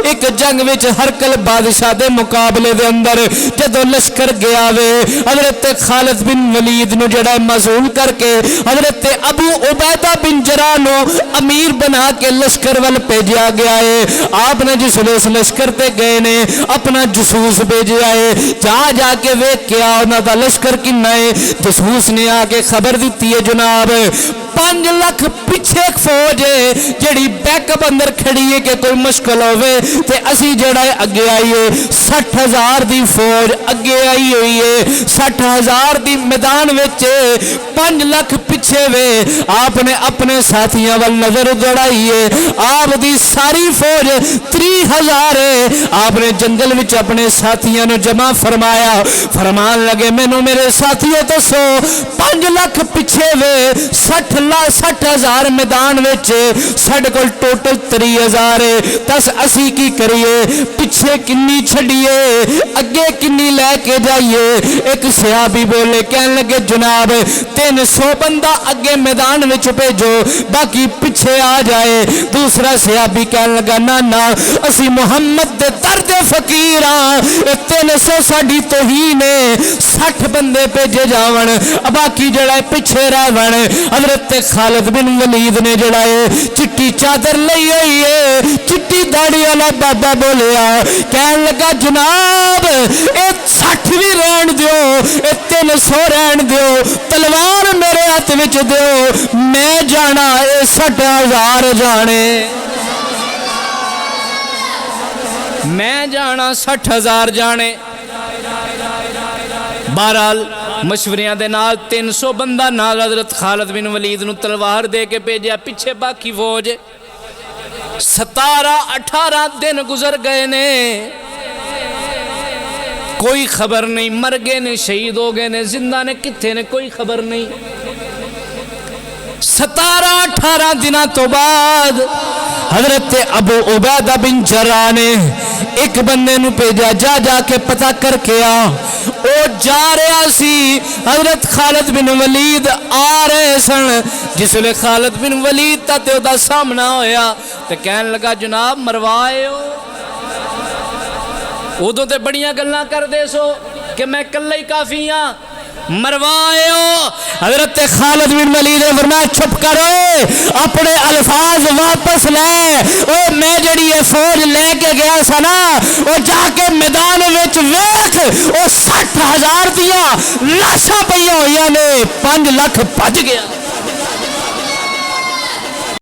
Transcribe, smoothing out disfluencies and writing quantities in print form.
ایک جنگ وچ ہرقل بادشاہ دے مقابلے دے اندر جدو لشکر گیا وے حضرت خالد بن ولید نو جڑا معزول کر کے حضرت ابو عبیدہ بن جراح نو امیر بنا کے لشکر ول بھیجا گیا ہے. آپ نے جس اس لشکر تے گئے نے اپنا جسوس بھیجا ہے, جا کے ویکھ کے انہاں دا لشکر کنا ہے. جسوس نے آ کے خبر دیتی ہے جناب 5 لاکھ پیچھے ایک فوج ہے جڑی بیک اپ اندر کھڑی ہے کہ کوئی مشکل ہوئے تے اسی جڑا ہے اگے آئیے 60,000 دی فوج اگے آئی ہوئی ہے 60,000 دی میدان وچ 5 لاکھ پیچھے وے. آپ نے اپنے ساتھیاں وال نظر دوڑائی ہے, آپ دی ساری فوج 30,000 ہے. آپ نے جنگل وچ اپنے ساتھیاں نو جمع فرمایا, فرمان لگے مینوں میرے ساتھیوں تو سو 5 لاکھ پیچھے وے 60,000 میدان وچ ساڈے کول ٹوٹل 30,000 ہے. دس اسی کی کریے, پیچھے کنی چھڈیے اگے کنی لے کے جائیے. ایک صحابی بولے کہنے لگے جناب 300 بندہ اگے میدان وچ بھیجو باقی پیچھے آ جائے. دوسرا صحابی کہنے لگا نا اسی محمد دے درد فقیر ہاں 300 ساڈی توہین ہے 60 بندے بھیجے جاون باقی جڑا ہے پیچھے رہون. حضرت خالد بن ولید نے جڑا ہے چٹی چادر لئی ہوئی ہے, چٹی داڑھی والا بابا بولیا کہنے لگا جناب اے 60 بھی رہن دیو اے 300 رہن دیو, تلوار میرے ہاتھ وچ دیو, میں جانا اے 60,000 جانے, میں جانا 60,000 جانے. بہرحال مشوریاں دے نال 300 بندہ نال حضرت خالد بن ولید نو تلوار دے کے بھیجیا. پیچھے باقی فوج 17-18 دن گزر گئے نے, کوئی خبر نہیں, مر گئے نے, شہید ہو گئے نے, زندہ نے کتھے نے کوئی خبر نہیں. 17-18 دنوں تو بعد حضرت ابو عبیدہ بن جراح نے ایک بندے نو بھیجا جا کے پتہ کر کے آ. او جا رہا سی حضرت خالد بن ولید آ رہے سن. جس لئے خالد بن ولید تا تے او دا سامنا ہویا تے کہنے لگا جناب مروائے ہو, ادو تے بڑیاں گلاں کر دے سو کہ میں کلہ ہی کافی ہاں, مروائے ہو. حضرت خالد بن ولید نے فرمایا چپ کرو, اپنے الفاظ واپس لے. او میں جڑی یہ فوج لے کے گیا سا نا او جا کے میدان وچ ویکھ او 60,000 دیاں لاشاں پئیاں ہوئیاں نے, 5 لاکھ بچ گیا.